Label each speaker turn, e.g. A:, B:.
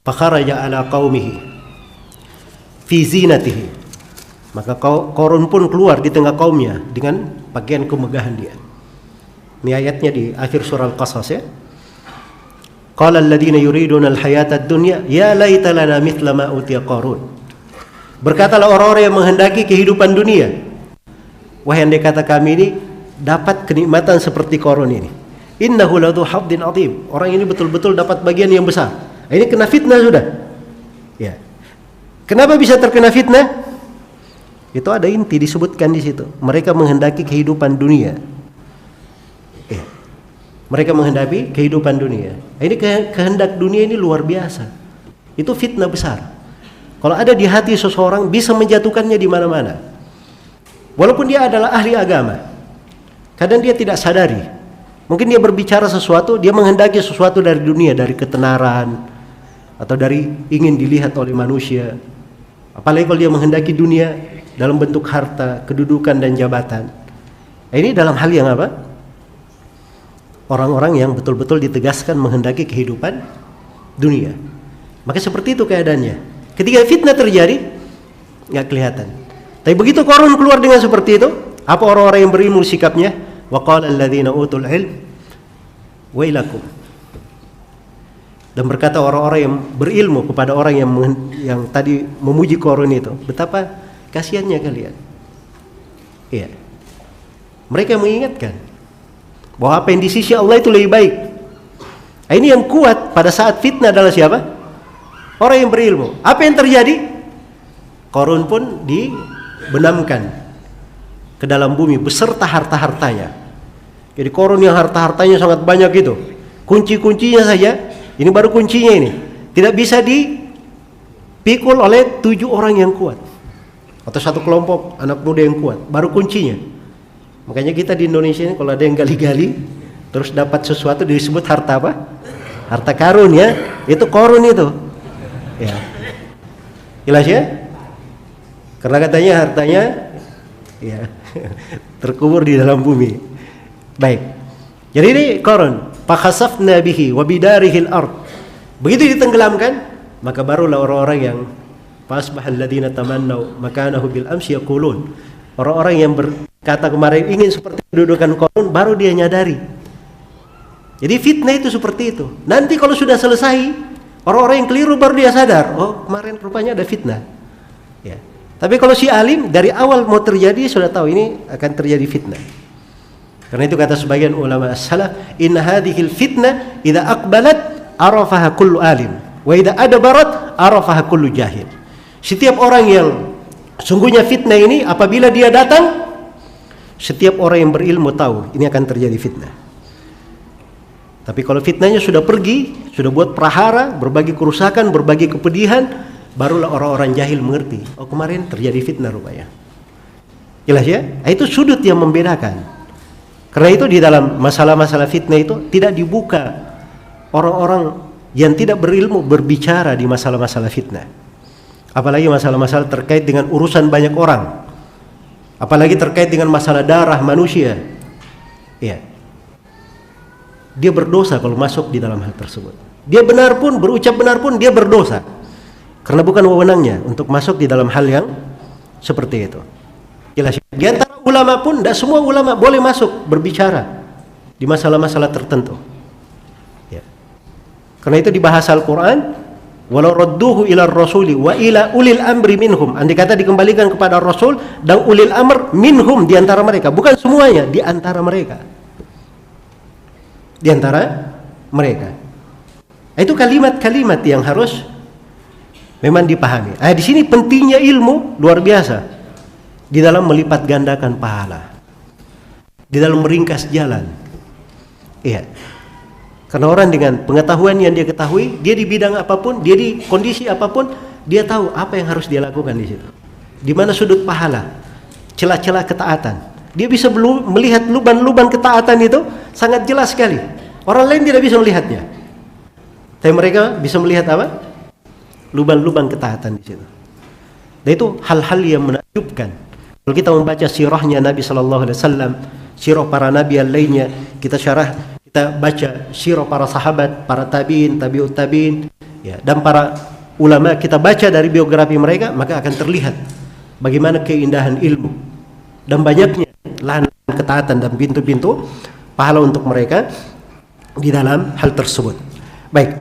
A: fakharaja ala qaumihi fi zinatihi. Maka Qarun pun keluar di tengah kaumnya dengan pakaian kemegahan dia. Ini ayatnya di akhir surah Al-Qasas ya. Qala alladziina yuriduna al-hayata ad-dunya ya laita lana mithla ma utiya Qarun. Berkatalah orang-orang yang menghendaki kehidupan dunia, wahai andai kata kami ini dapat kenikmatan seperti Qarun ini. Innahu ladzu haddin adzim. Orang ini betul-betul dapat bagian yang besar. Ini kena fitnah sudah. Ya. Kenapa bisa terkena fitnah? Itu ada inti disebutkan di situ. Mereka menghendaki kehidupan dunia. Ya. Mereka menghendaki kehidupan dunia. Ini kehendak dunia ini luar biasa. Itu fitnah besar. Kalau ada di hati seseorang bisa menjatuhkannya di mana-mana. Walaupun dia adalah ahli agama, kadang dia tidak sadari. Mungkin dia berbicara sesuatu, dia menghendaki sesuatu dari dunia, dari ketenaran, atau dari ingin dilihat oleh manusia. Apalagi kalau dia menghendaki dunia dalam bentuk harta, kedudukan dan jabatan. Ini dalam hal yang apa? Orang-orang yang betul-betul ditegaskan menghendaki kehidupan dunia. Maka seperti itu keadaannya. Ketika fitnah terjadi, nggak kelihatan. Tapi begitu Qarun keluar dengan seperti itu, apa orang-orang yang berilmu sikapnya? Wa qala alladziina utul ilm wailakum. Dan berkata orang-orang yang berilmu kepada orang yang tadi memuji Qarun itu, betapa kasihannya kalian. Iya. Mereka mengingatkan bahwa apa yang di sisi Allah itu lebih baik. Ini yang kuat pada saat fitnah adalah siapa? Orang yang berilmu. Apa yang terjadi? Qarun pun dibenamkan ke dalam bumi beserta harta-hartanya. Jadi Qarun yang harta-hartanya sangat banyak itu, kunci-kuncinya saja, ini baru kuncinya ini, tidak bisa dipikul oleh 7 orang yang kuat atau satu kelompok anak muda yang kuat, baru kuncinya. Makanya kita di Indonesia ini kalau ada yang gali-gali terus dapat sesuatu disebut harta apa? Harta karun ya, itu Qarun itu. Ya. Jelas ya? Karena katanya hartanya ya terkubur di dalam bumi. Baik. Jadi ini Qarun, fakhasafna bihi wa bidarihi al-ard. Begitu ditenggelamkan, maka barulah orang-orang yang fasbahal ladzina tamannau makanahu bil amsi yaqulun. Orang-orang yang berkata kemarin ingin seperti kedudukan Qarun, baru dia nyadari. Jadi fitnah itu seperti itu. Nanti kalau sudah selesai, orang-orang yang keliru baru dia sadar, oh kemarin rupanya ada fitnah. Ya. Tapi kalau si alim dari awal mau terjadi sudah tahu ini akan terjadi fitnah. Karena itu kata sebagian ulama as-salaf, inna hadhil fitnah idza aqbalat arafaha kullu alim wa idza adbarat arafaha kullu jahil. Setiap orang yang sungguhnya fitnah ini apabila dia datang, setiap orang yang berilmu tahu ini akan terjadi fitnah. Tapi kalau fitnahnya sudah pergi, sudah buat prahara, berbagi kerusakan, berbagi kepedihan, barulah orang-orang jahil mengerti, oh kemarin terjadi fitnah rupanya. Jelas ya? Itu sudut yang membedakan. Karena itu di dalam masalah-masalah fitnah itu tidak dibuka orang-orang yang tidak berilmu berbicara di masalah-masalah fitnah. Apalagi masalah-masalah terkait dengan urusan banyak orang. Apalagi terkait dengan masalah darah manusia. Ya. Dia berdosa kalau masuk di dalam hal tersebut. Dia benar pun, berucap benar pun dia berdosa. Karena bukan wewenangnya untuk masuk di dalam hal yang seperti itu. Jelas. Di antara ulama pun, tidak semua ulama boleh masuk berbicara di masalah-masalah tertentu. Ya. Karena itu di bahasa Al-Quran, walau radduhu ila rasuli wa ila ulil amri minhum. Andai kata dikembalikan kepada Rasul dan ulil amr minhum, di antara mereka. Bukan semuanya, di antara mereka. Di antara mereka. Itu kalimat-kalimat yang harus memang dipahami. Di sini pentingnya ilmu luar biasa. Di dalam melipat gandakan pahala, di dalam meringkas jalan. Iya. Karena orang dengan pengetahuan yang dia ketahui, dia di bidang apapun, dia di kondisi apapun, dia tahu apa yang harus dia lakukan di situ. Di mana sudut pahala, celah-celah ketaatan. Dia bisa melihat lubang-lubang ketaatan itu sangat jelas sekali. Orang lain tidak bisa melihatnya. Tapi mereka bisa melihat apa? Lubang-lubang ketaatan di situ. Dan itu hal-hal yang menakjubkan. Kalau kita membaca sirahnya Nabi sallallahu alaihi wasallam, sirah para nabi yang lainnya, kita baca sirah para sahabat, para tabi'in, tabi'ut tabi'in, Ya, dan para ulama kita baca dari biografi mereka, maka akan terlihat bagaimana keindahan ilmu dan banyaknya lahan ketaatan dan pintu-pintu pahala untuk mereka di dalam hal tersebut. Baik.